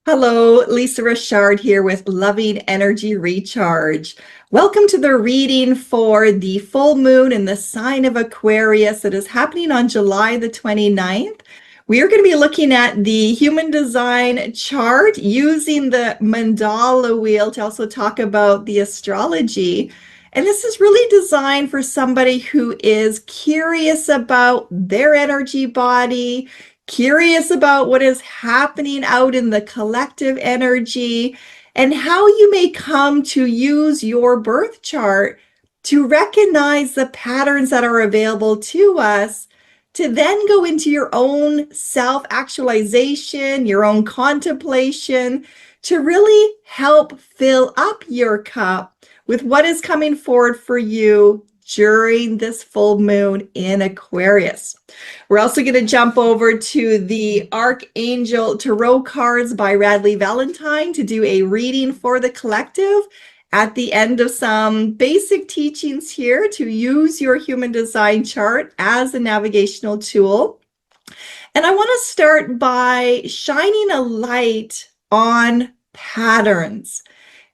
Hello, Lisa Richard here with Loving Energy Recharge. Welcome to the reading for the full moon in the sign of Aquarius that is happening on July the 29th. We are going to be looking at the human design chart using the mandala wheel to also talk about the astrology. And this is really designed for somebody who is curious about their energy body, curious about what is happening out in the collective energy, and how you may come to use your birth chart to recognize the patterns that are available to us, to then go into your own self-actualization, your own contemplation, to really help fill up your cup with what is coming forward for you during this full moon in Aquarius. We're also going to jump over to the Archangel Tarot cards by Radley Valentine to do a reading for the collective at the end of some basic teachings here to use your human design chart as a navigational tool. And I want to start by shining a light on patterns.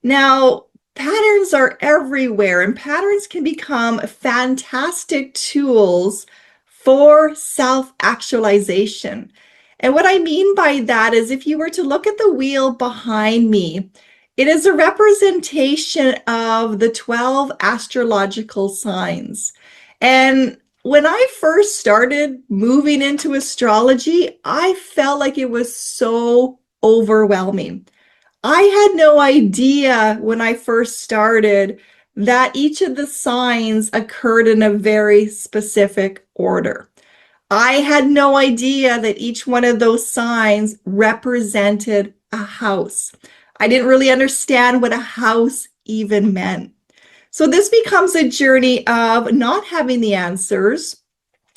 Now, patterns are everywhere, and patterns can become fantastic tools for self-actualization. And what I mean by that is if you were to look at the wheel behind me, it is a representation of the 12 astrological signs. And when I first started moving into astrology, I felt like it was so overwhelming. I had no idea when I first started that each of the signs occurred in a very specific order. I had no idea that each one of those signs represented a house. I didn't really understand what a house even meant. So this becomes a journey of not having the answers,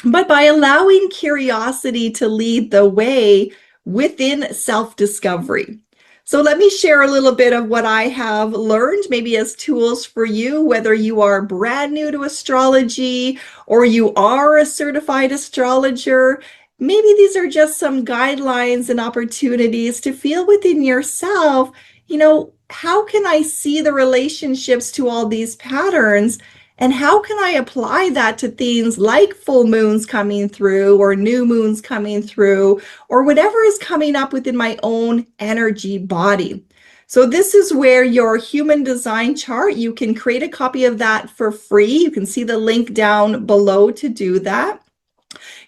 but by allowing curiosity to lead the way within self-discovery. So let me share a little bit of what I have learned, maybe as tools for you, whether you are brand new to astrology or you are a certified astrologer. Maybe these are just some guidelines and opportunities to feel within yourself, how can I see the relationships to all these patterns? And how can I apply that to things like full moons coming through or new moons coming through or whatever is coming up within my own energy body? So this is where your human design chart, you can create a copy of that for free. You can see the link down below to do that.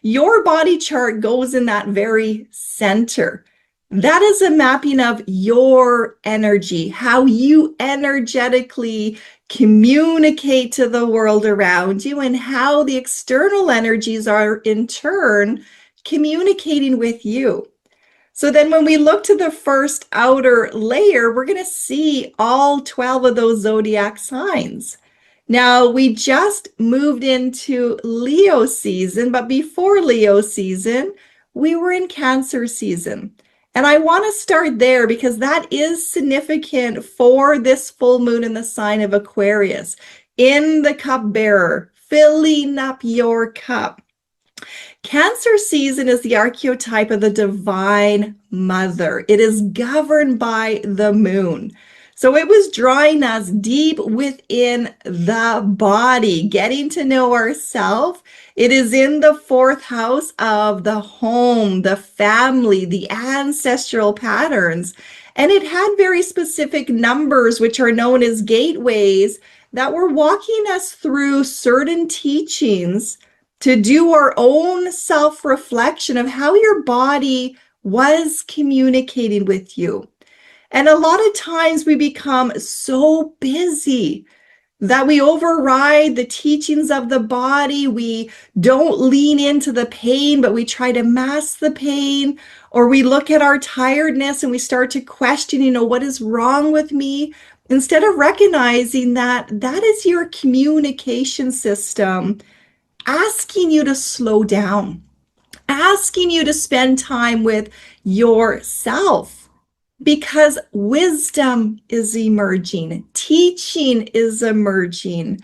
Your body chart goes in that very center. That is a mapping of your energy, how you energetically communicate to the world around you, and how the external energies are in turn communicating with you. So then when we look to the first outer layer, we're going to see all 12 of those zodiac signs. Now, we just moved into Leo season, but before Leo season, we were in Cancer season. And I want to start there because that is significant for this full moon in the sign of Aquarius, in the cupbearer, filling up your cup. Cancer season is the archetype of the divine mother. It is governed by the moon. So it was drawing us deep within the body, getting to know ourselves. It is in the fourth house of the home, the family, the ancestral patterns. And it had very specific numbers, which are known as gateways, that were walking us through certain teachings to do our own self-reflection of how your body was communicating with you. And a lot of times we become so busy that we override the teachings of the body. We don't lean into the pain, but we try to mask the pain, or we look at our tiredness and we start to question, what is wrong with me? Instead of recognizing that that is your communication system asking you to slow down, asking you to spend time with yourself. Because wisdom is emerging, teaching is emerging.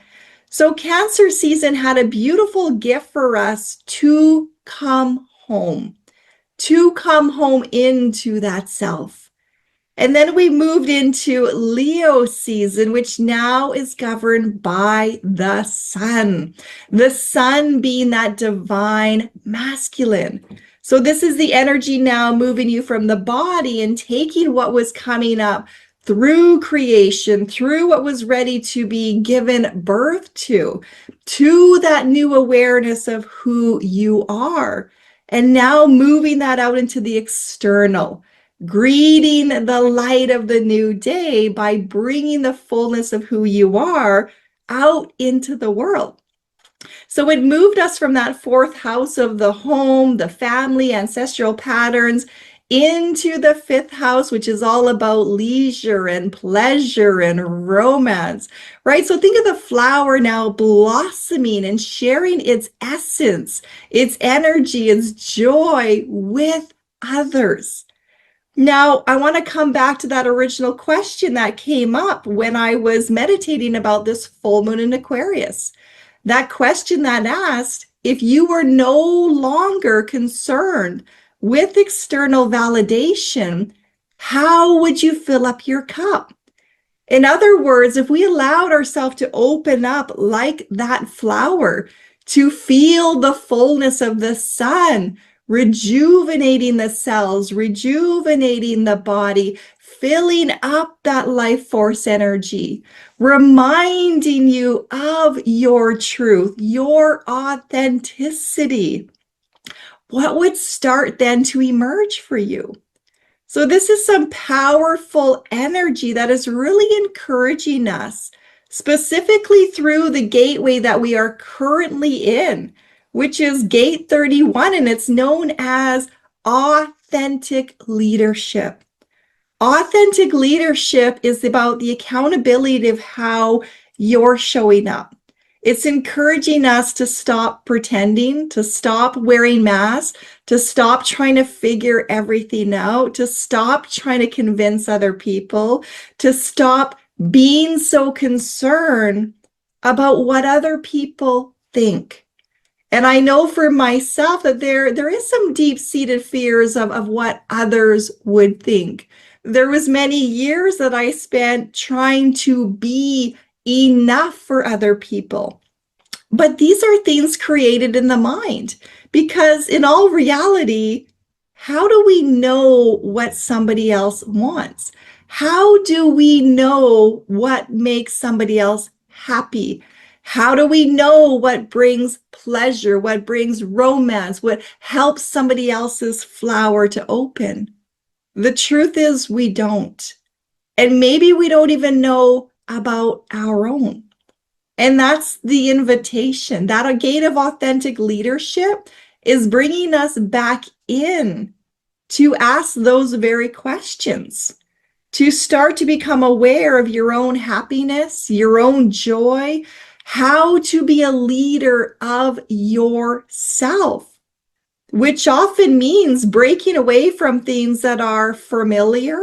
So Cancer season had a beautiful gift for us to come home into that self. And then we moved into Leo season, which now is governed by the sun. The sun being that divine masculine. So this is the energy now moving you from the body and taking what was coming up through creation, through what was ready to be given birth to that new awareness of who you are. And now moving that out into the external, greeting the light of the new day by bringing the fullness of who you are out into the world. So it moved us from that fourth house of the home, the family, ancestral patterns, into the fifth house, which is all about leisure and pleasure and romance, right? So think of the flower now blossoming and sharing its essence, its energy, its joy with others. Now, I want to come back to that original question that came up when I was meditating about this full moon in Aquarius. That question that asked, if you were no longer concerned with external validation, how would you fill up your cup? In other words, if we allowed ourselves to open up like that flower, to feel the fullness of the sun, rejuvenating the cells, rejuvenating the body, filling up that life force energy, reminding you of your truth, your authenticity, what would start then to emerge for you? So this is some powerful energy that is really encouraging us, specifically through the gateway that we are currently in, which is gate 31, and it's known as authentic leadership. Authentic leadership is about the accountability of how you're showing up. It's encouraging us to stop pretending, to stop wearing masks, to stop trying to figure everything out, to stop trying to convince other people, to stop being so concerned about what other people think. And I know for myself that there is some deep-seated fears of what others would think. There was many years that I spent trying to be enough for other people. But these are things created in the mind, because in all reality, how do we know what somebody else wants? How do we know what makes somebody else happy? How do we know what brings pleasure, what brings romance, what helps somebody else's flower to open? The truth is we don't. And maybe we don't even know about our own. And that's the invitation. That gate of authentic leadership is bringing us back in to ask those very questions, to start to become aware of your own happiness, your own joy, how to be a leader of yourself, which often means breaking away from things that are familiar.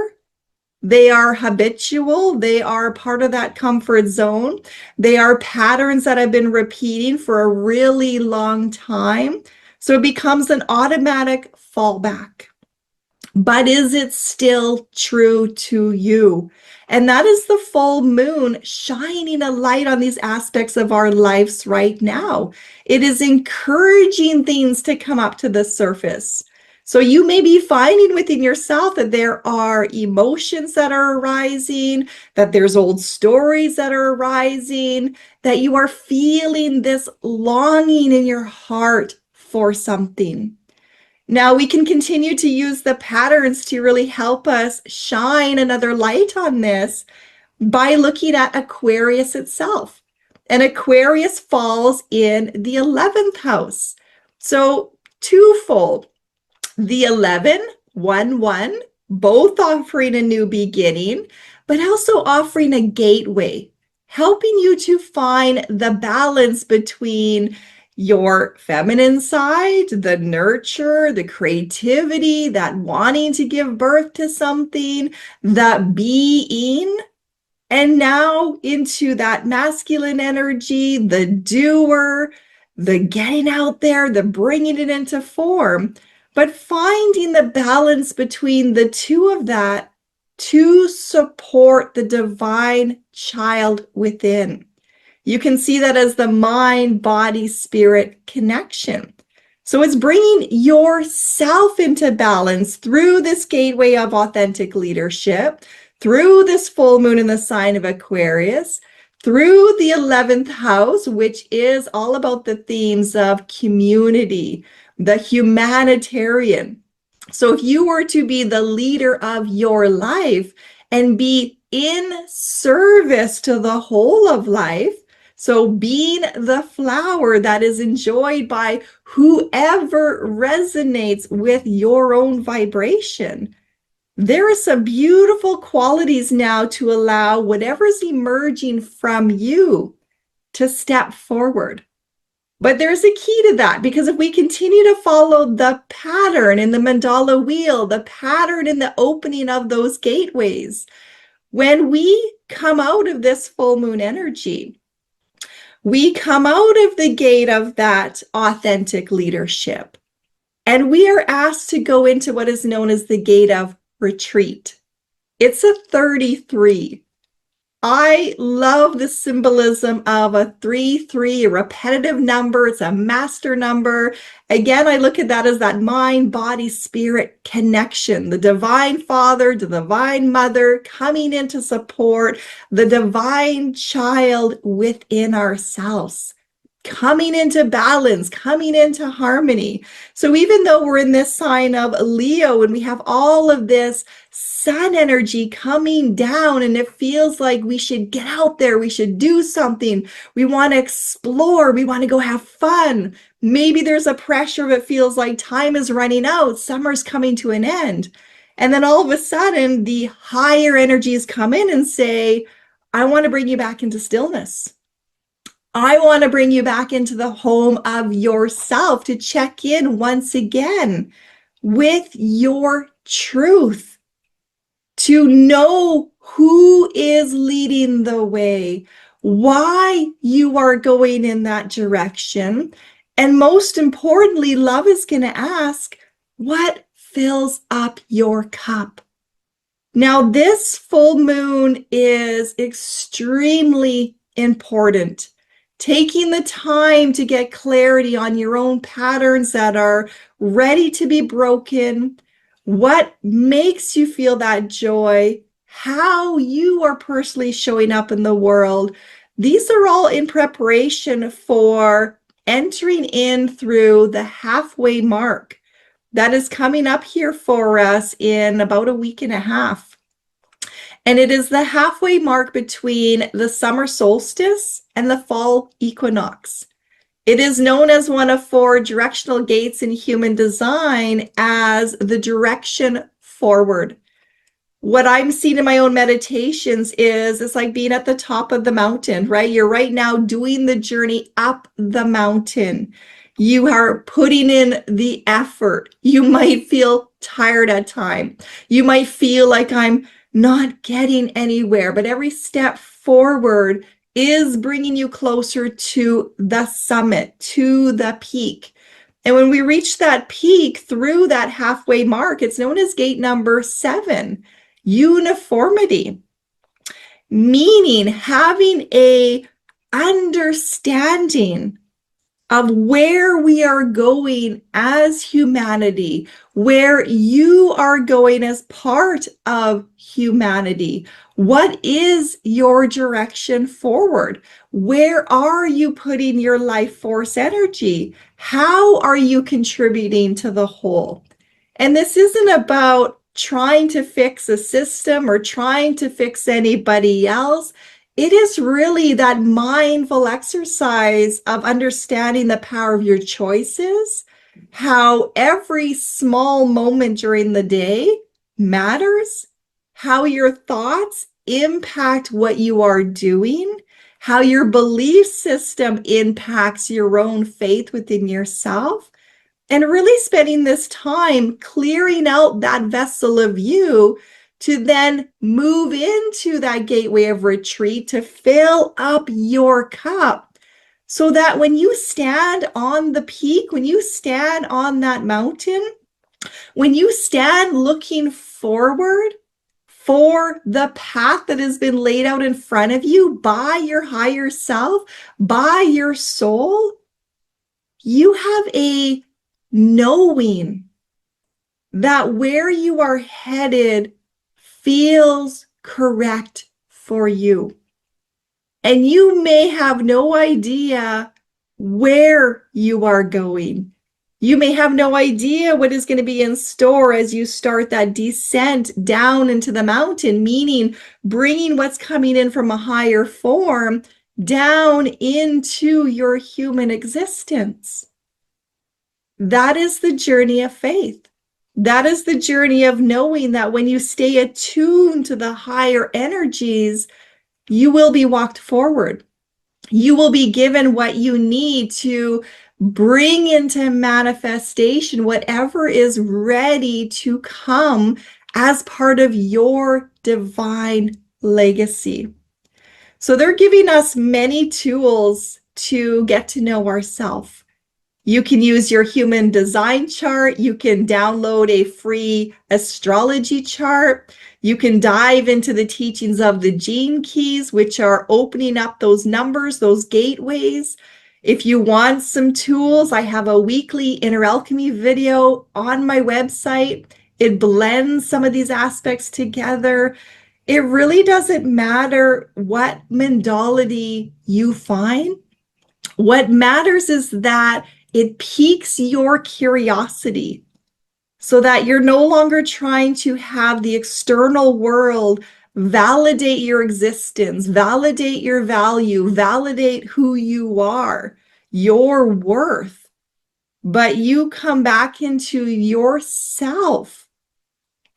They are habitual. They are part of that comfort zone. They are patterns that have been repeating for a really long time. So it becomes an automatic fallback. But is it still true to you? And that is the full moon shining a light on these aspects of our lives right now. It is encouraging things to come up to the surface. So you may be finding within yourself that there are emotions that are arising, that there's old stories that are arising, that you are feeling this longing in your heart for something. Now we can continue to use the patterns to really help us shine another light on this by looking at Aquarius itself. And Aquarius falls in the 11th house. So twofold. The 11, 1, 1, both offering a new beginning, but also offering a gateway, helping you to find the balance between your feminine side, the nurture, the creativity, that wanting to give birth to something, the being, and now into that masculine energy, the doer, the getting out there, the bringing it into form. But finding the balance between the two of that to support the divine child within. You can see that as the mind, body, spirit connection. So it's bringing yourself into balance through this gateway of authentic leadership, through this full moon in the sign of Aquarius, through the 11th house, which is all about the themes of community, the humanitarian. So if you were to be the leader of your life and be in service to the whole of life, so being the flower that is enjoyed by whoever resonates with your own vibration, there are some beautiful qualities now to allow whatever's emerging from you to step forward. But there's a key to that, because if we continue to follow the pattern in the mandala wheel, the pattern in the opening of those gateways, when we come out of this full moon energy, we come out of the gate of that authentic leadership, and we are asked to go into what is known as the gate of retreat. It's a 33. I love the symbolism of a 3-3, a repetitive number. It's a master number. Again, I look at that as that mind, body, spirit connection, the divine father, the divine mother coming in to support the divine child within ourselves, coming into balance, coming into harmony. So even though we're in this sign of Leo and we have all of this sun energy coming down and it feels like we should get out there, we should do something, we want to explore, we want to go have fun. Maybe there's a pressure that feels like time is running out, summer's coming to an end. And then all of a sudden, the higher energies come in and say, I want to bring you back into stillness. I want to bring you back into the home of yourself to check in once again with your truth, to know who is leading the way, why you are going in that direction. And most importantly, love is going to ask, what fills up your cup? Now, this full moon is extremely important. Taking the time to get clarity on your own patterns that are ready to be broken, what makes you feel that joy, how you are personally showing up in the world. These are all in preparation for entering in through the halfway mark that is coming up here for us in about a week and a half. And it is the halfway mark between the summer solstice and the fall equinox. It is known as one of 4 directional gates in human design as the direction forward. What I'm seeing in my own meditations is it's like being at the top of the mountain, right? You're right now doing the journey up the mountain. You are putting in the effort. You might feel tired at times. You might feel like I'm not getting anywhere, but every step forward is bringing you closer to the summit, to the peak. And when we reach that peak through that halfway mark, it's known as gate number 7, uniformity, meaning having a understanding of where we are going as humanity, where you are going as part of humanity. What is your direction forward? Where are you putting your life force energy? How are you contributing to the whole? And this isn't about trying to fix a system or trying to fix anybody else. It is really that mindful exercise of understanding the power of your choices, how every small moment during the day matters, how your thoughts impact what you are doing, how your belief system impacts your own faith within yourself, and really spending this time clearing out that vessel of you to then move into that gateway of retreat to fill up your cup, so that when you stand on the peak, when you stand on that mountain, when you stand looking forward, for the path that has been laid out in front of you by your higher self, by your soul, you have a knowing that where you are headed feels correct for you. And you may have no idea where you are going. You may have no idea what is going to be in store as you start that descent down into the mountain, meaning bringing what's coming in from a higher form down into your human existence. That is the journey of faith. That is the journey of knowing that when you stay attuned to the higher energies, you will be walked forward. You will be given what you need to bring into manifestation whatever is ready to come as part of your divine legacy. So they're giving us many tools to get to know ourselves. You can use your human design chart. You can download a free astrology chart. You can dive into the teachings of the gene keys, which are opening up those numbers, those gateways. If you want some tools, I have a weekly inner alchemy video on my website. It blends some of these aspects together. It really doesn't matter what modality you find. What matters is that it piques your curiosity so that you're no longer trying to have the external world validate your existence, validate your value, validate who you are, your worth, but you come back into yourself,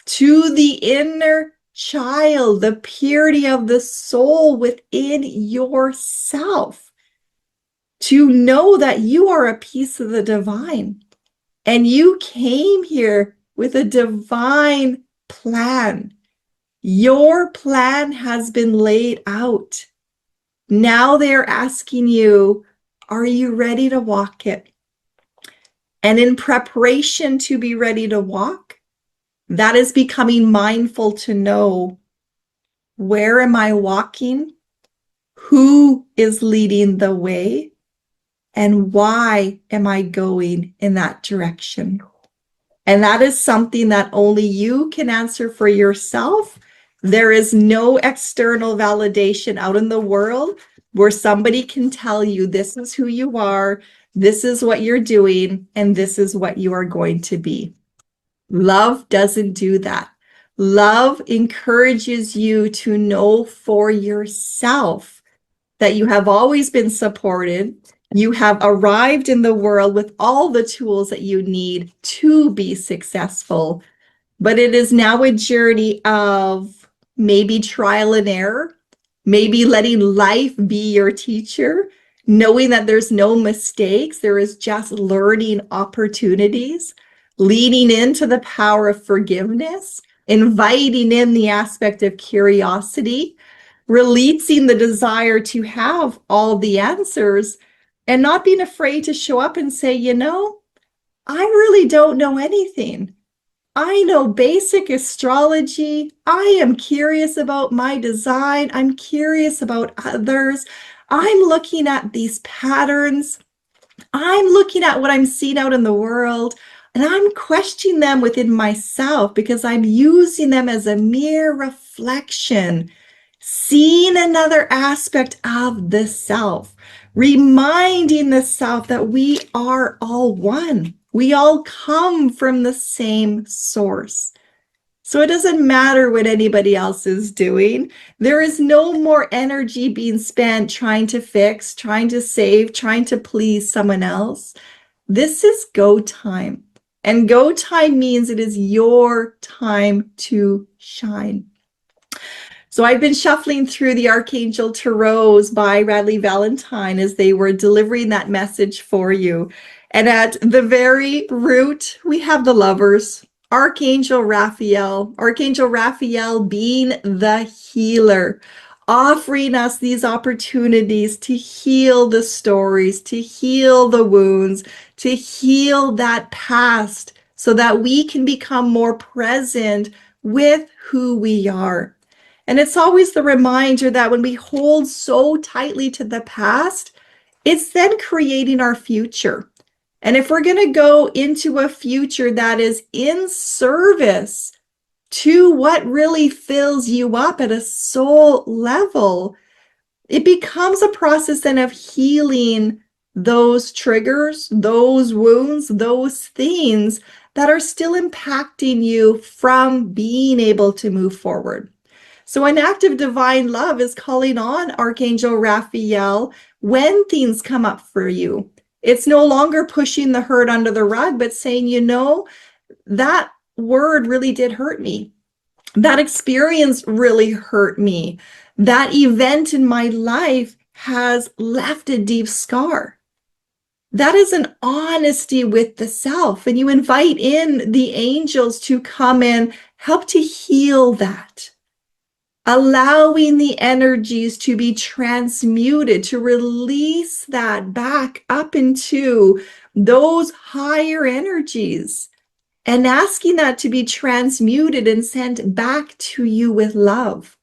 to the inner child, the purity of the soul within yourself, to know that you are a piece of the divine and you came here with a divine plan. Your plan has been laid out. Now they're asking you, are you ready to walk it? And in preparation to be ready to walk, that is becoming mindful to know, where am I walking? Who is leading the way? And why am I going in that direction? And that is something that only you can answer for yourself. There is no external validation out in the world where somebody can tell you this is who you are, this is what you're doing, and this is what you are going to be. Love doesn't do that. Love encourages you to know for yourself that you have always been supported. You have arrived in the world with all the tools that you need to be successful. But it is now a journey of maybe trial and error, maybe letting life be your teacher, knowing that there's no mistakes, there is just learning opportunities, leaning into the power of forgiveness, inviting in the aspect of curiosity, releasing the desire to have all the answers, and not being afraid to show up and say, I really don't know anything. I know basic astrology. I am curious about my design. I'm curious about others. I'm looking at these patterns. I'm looking at what I'm seeing out in the world, and I'm questioning them within myself because I'm using them as a mere reflection, seeing another aspect of the self, reminding the self that we are all one. We all come from the same source. So it doesn't matter what anybody else is doing. There is no more energy being spent trying to fix, trying to save, trying to please someone else. This is go time. And go time means it is your time to shine. So I've been shuffling through the Archangel Tarots by Radley Valentine as they were delivering that message for you. And at the very root, we have the Lovers, Archangel Raphael being the healer, offering us these opportunities to heal the stories, to heal the wounds, to heal that past so that we can become more present with who we are. And it's always the reminder that when we hold so tightly to the past, it's then creating our future. And if we're going to go into a future that is in service to what really fills you up at a soul level, it becomes a process then of healing those triggers, those wounds, those things that are still impacting you from being able to move forward. So an act of divine love is calling on Archangel Raphael when things come up for you. It's no longer pushing the hurt under the rug, but saying, that word really did hurt me. That experience really hurt me. That event in my life has left a deep scar. That is an honesty with the self. And you invite in the angels to come and help to heal that. Allowing the energies to be transmuted, to release that back up into those higher energies, and asking that to be transmuted and sent back to you with love.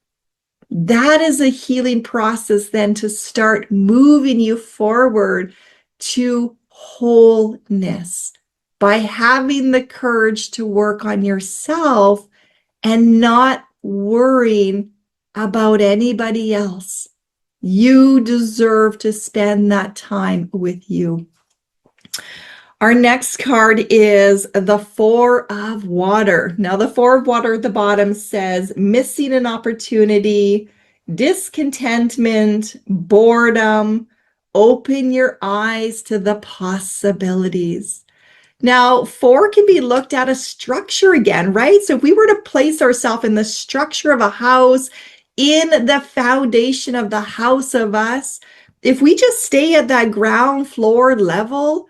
That is a healing process then to start moving you forward to wholeness by having the courage to work on yourself and not worrying about anybody else. You deserve to spend that time with you. Our next card is the Four of Water. Now, the Four of Water at the bottom says missing an opportunity, discontentment, boredom. Open your eyes to the possibilities. Now, four can be looked at as structure again, right? So if we were to place ourselves in the structure of a house, in the foundation of the house of us, if we just stay at that ground floor level,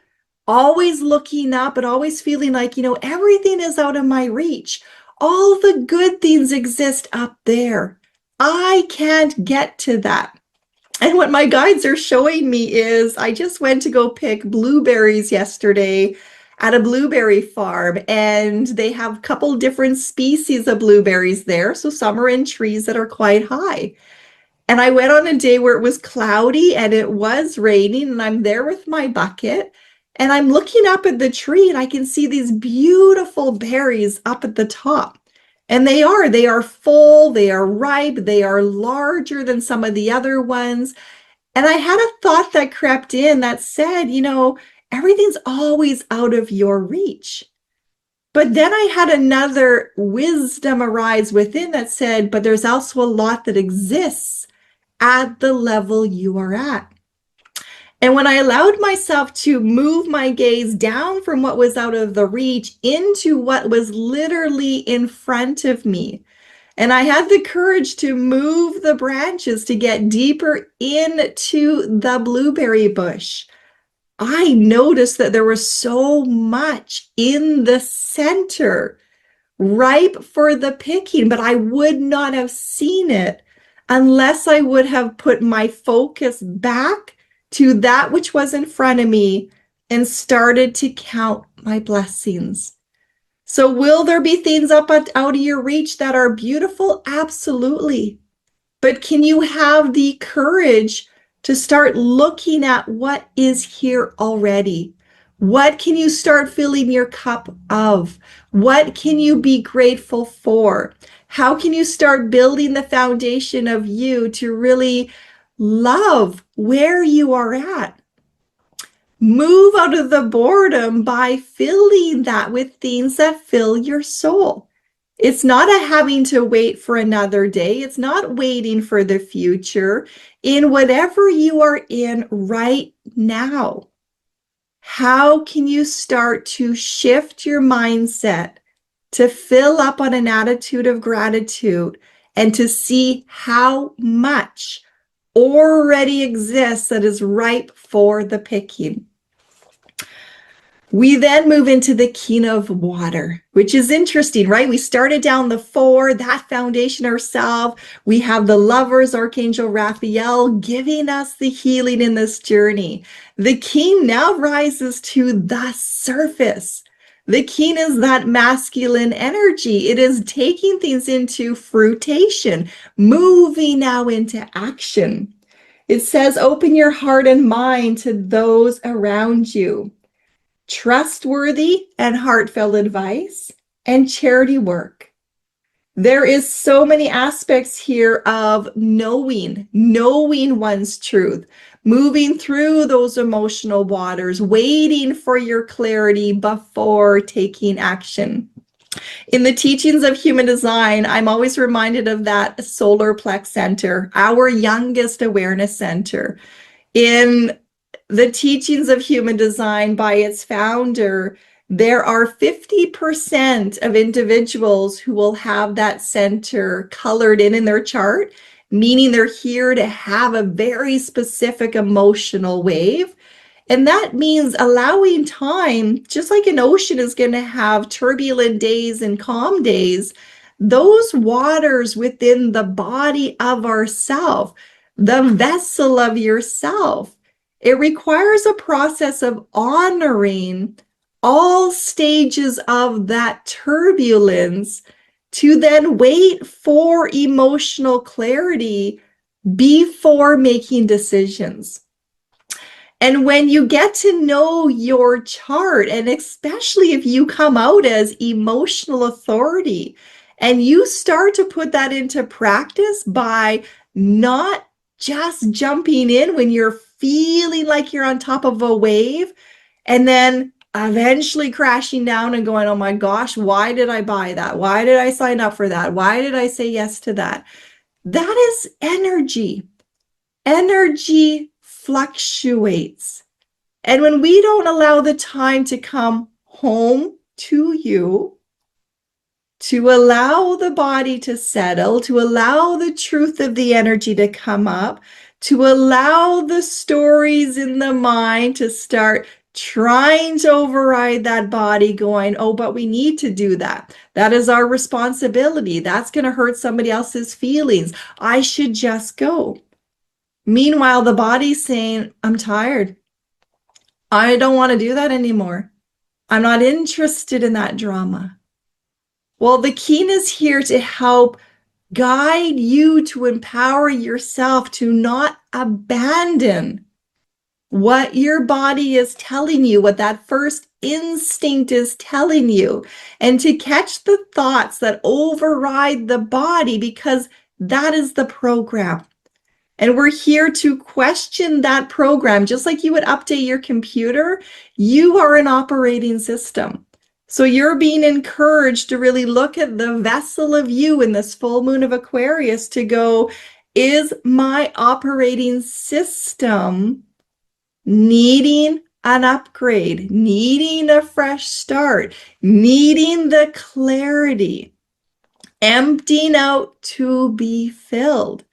always looking up and always feeling like, everything is out of my reach. All the good things exist up there. I can't get to that. And what my guides are showing me is I just went to go pick blueberries yesterday at a blueberry farm, and they have a couple different species of blueberries there. So some are in trees that are quite high. And I went on a day where it was cloudy and it was raining, and I'm there with my bucket and I'm looking up at the tree and I can see these beautiful berries up at the top. And they are full, they are ripe, they are larger than some of the other ones. And I had a thought that crept in that said, everything's always out of your reach. But then I had another wisdom arise within that said, but there's also a lot that exists at the level you are at. And when I allowed myself to move my gaze down from what was out of the reach into what was literally in front of me, and I had the courage to move the branches to get deeper into the blueberry bush, I noticed that there was so much in the center, ripe for the picking, but I would not have seen it unless I would have put my focus back to that which was in front of me and started to count my blessings. So will there be things out of your reach that are beautiful? Absolutely. But can you have the courage to start looking at what is here already? What can you start filling your cup of? What can you be grateful for? How can you start building the foundation of you to really love where you are at? Move out of the boredom by filling that with things that fill your soul. It's not a having to wait for another day. It's not waiting for the future. In whatever you are in right now, how can you start to shift your mindset to fill up on an attitude of gratitude and to see how much already exists that is ripe for the picking? We then move into the King of Water, which is interesting, right? We started down the four, that foundation ourselves. We have the Lovers, Archangel Raphael, giving us the healing in this journey. The King now rises to the surface. The King is that masculine energy. It is taking things into fruition, moving now into action. It says, open your heart and mind to those around you. Trustworthy and heartfelt advice and charity work. There is so many aspects here of knowing one's truth, moving through those emotional waters, waiting for your clarity before taking action. In the teachings of human design, I'm always reminded of that solar plex center, our youngest awareness center. In the teachings of human design by its founder, there are 50% of individuals who will have that center colored in their chart, meaning they're here to have a very specific emotional wave. And that means allowing time, just like an ocean is going to have turbulent days and calm days, those waters within the body of ourself, the vessel of yourself, it requires a process of honoring all stages of that turbulence to then wait for emotional clarity before making decisions. And when you get to know your chart, and especially if you come out as emotional authority, and you start to put that into practice by not just jumping in when you're feeling like you're on top of a wave, and then eventually crashing down and going, oh my gosh, why did I buy that? Why did I sign up for that? Why did I say yes to that? That is energy. Energy fluctuates. And when we don't allow the time to come home to you, to allow the body to settle, to allow the truth of the energy to come up, to allow the stories in the mind to start trying to override that body, going, oh, but we need to do that. That is our responsibility. That's going to hurt somebody else's feelings. I should just go. Meanwhile, the body's saying, I'm tired. I don't want to do that anymore. I'm not interested in that drama. Well, the King is here to help guide you to empower yourself to not abandon what your body is telling you, what that first instinct is telling you, and to catch the thoughts that override the body, because that is the program. And we're here to question that program. Just like you would update your computer, you are an operating system. So you're being encouraged to really look at the vessel of you in this full moon of Aquarius to go, is my operating system needing an upgrade, needing a fresh start, needing the clarity, emptying out to be filled?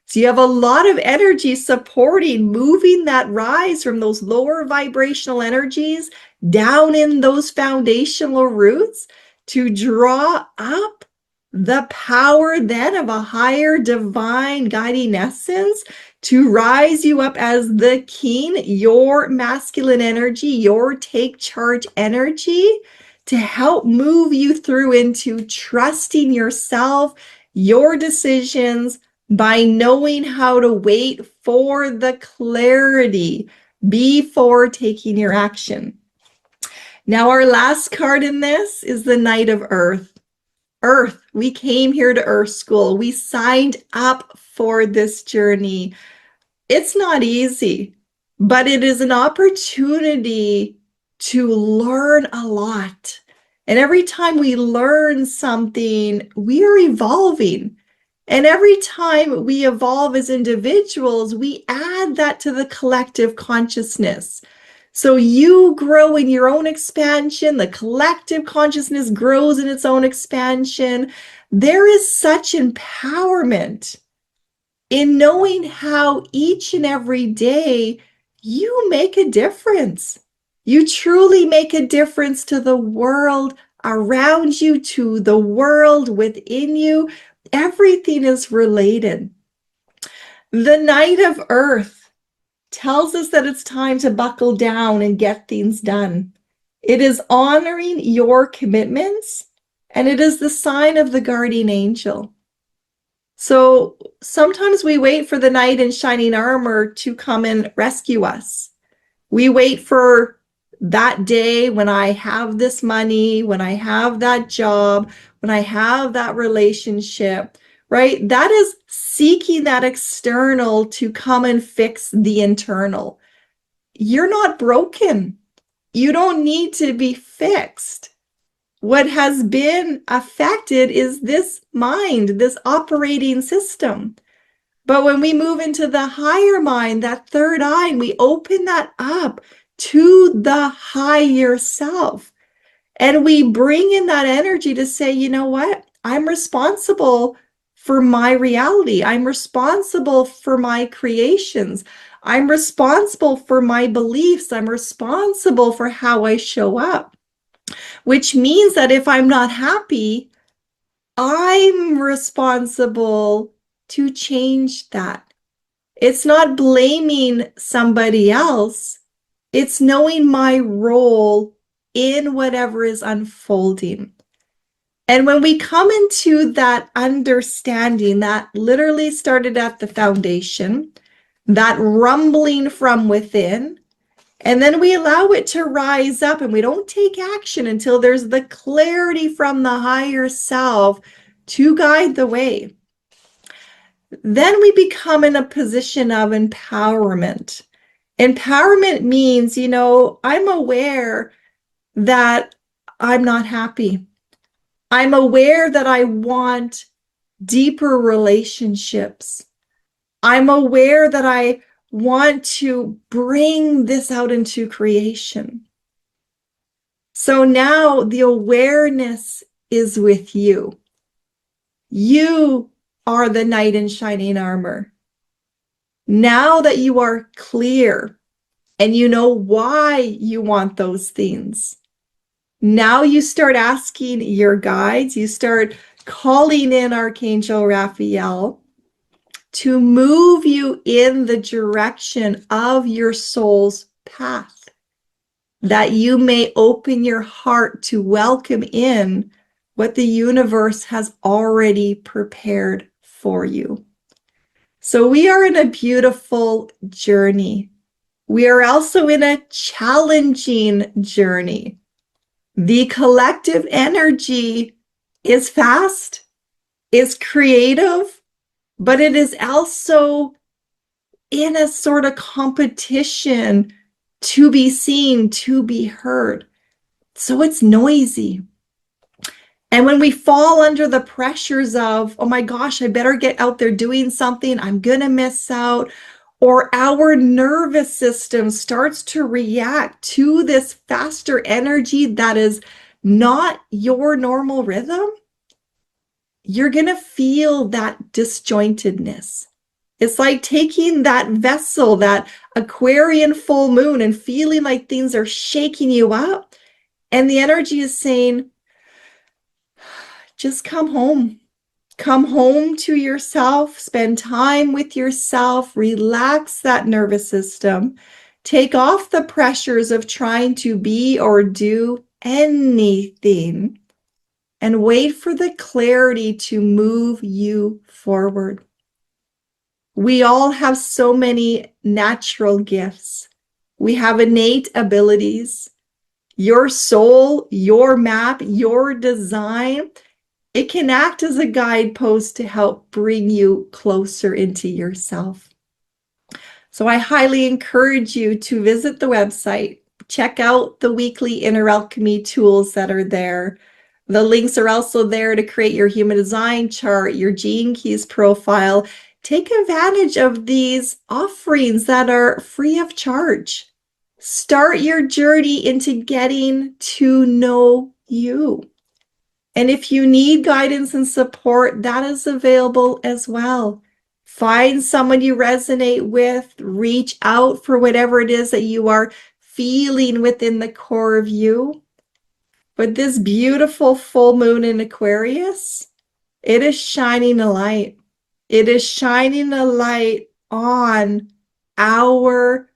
So you have a lot of energy supporting, moving that rise from those lower vibrational energies down in those foundational roots to draw up the power then of a higher divine guiding essence to rise you up as the King, your masculine energy, your take charge energy, to help move you through into trusting yourself, your decisions, by knowing how to wait for the clarity before taking your action. Now, our last card in this is the Knight of Earth. Earth, we came here to Earth School. We signed up for this journey. It's not easy, but it is an opportunity to learn a lot. And every time we learn something, we are evolving. And every time we evolve as individuals, we add that to the collective consciousness. So you grow in your own expansion, the collective consciousness grows in its own expansion. There is such empowerment in knowing how each and every day you make a difference. You truly make a difference to the world around you, to the world within you. Everything is related. The Knight of Earth tells us that it's time to buckle down and get things done. It is honoring your commitments, and it is the sign of the guardian angel. So sometimes we wait for the knight in shining armor to come and rescue us. We wait for that day when I have this money, when I have that job, when I have that relationship, right? That is seeking that external to come and fix the internal. You're not broken. You don't need to be fixed. What has been affected is this mind, this operating system. But when we move into the higher mind, that third eye, and we open that up to the higher self, and we bring in that energy to say, you know what? I'm responsible for my reality. I'm responsible for my creations. I'm responsible for my beliefs. I'm responsible for how I show up, which means that if I'm not happy, I'm responsible to change that. It's not blaming somebody else. It's knowing my role in whatever is unfolding. And when we come into that understanding, that literally started at the foundation, that rumbling from within, and then we allow it to rise up, and we don't take action until there's the clarity from the higher self to guide the way. Then we become in a position of empowerment. Empowerment means, I'm aware that I'm not happy. I'm aware that I want deeper relationships. I'm aware that I want to bring this out into creation. So now the awareness is with you. You are the knight in shining armor. Now that you are clear and you know why you want those things, now you start asking your guides, you start calling in Archangel Raphael to move you in the direction of your soul's path, that you may open your heart to welcome in what the universe has already prepared for you. So we are in a beautiful journey. We are also in a challenging journey. The collective energy is fast, is creative, but it is also in a sort of competition to be seen, to be heard. So it's noisy. And when we fall under the pressures of, oh my gosh, I better get out there doing something, I'm going to miss out, or our nervous system starts to react to this faster energy that is not your normal rhythm, you're going to feel that disjointedness. It's like taking that vessel, that Aquarian full moon, and feeling like things are shaking you up. And the energy is saying, just come home. Come home to yourself, spend time with yourself, relax that nervous system, take off the pressures of trying to be or do anything, and wait for the clarity to move you forward. We all have so many natural gifts. We have innate abilities. Your soul, your map, your design, it can act as a guidepost to help bring you closer into yourself. So I highly encourage you to visit the website, check out the weekly Inner Alchemy tools that are there. The links are also there to create your human design chart, your gene keys profile. Take advantage of these offerings that are free of charge. Start your journey into getting to know you. And if you need guidance and support, that is available as well. Find someone you resonate with, reach out for whatever it is that you are feeling within the core of you. But this beautiful full moon in Aquarius, it is shining a light. It is shining a light on our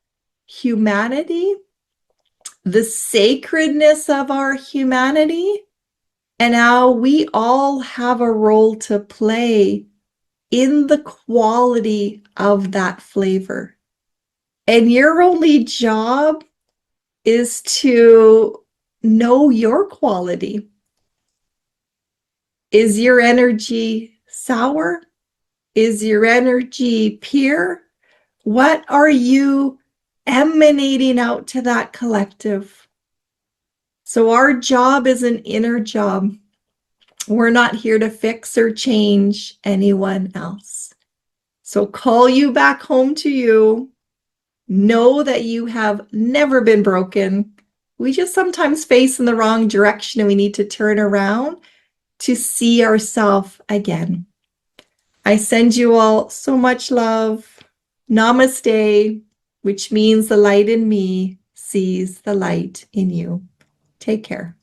humanity the sacredness of our humanity, and how we all have a role to play in the quality of that flavor. And your only job is to know your quality. Is your energy sour? Is your energy pure? What are you emanating out to that collective? So our job is an inner job. We're not here to fix or change anyone else. So call you back home to you. Know that you have never been broken. We just sometimes face in the wrong direction and we need to turn around to see ourselves again. I send you all so much love. Namaste, which means the light in me sees the light in you. Take care.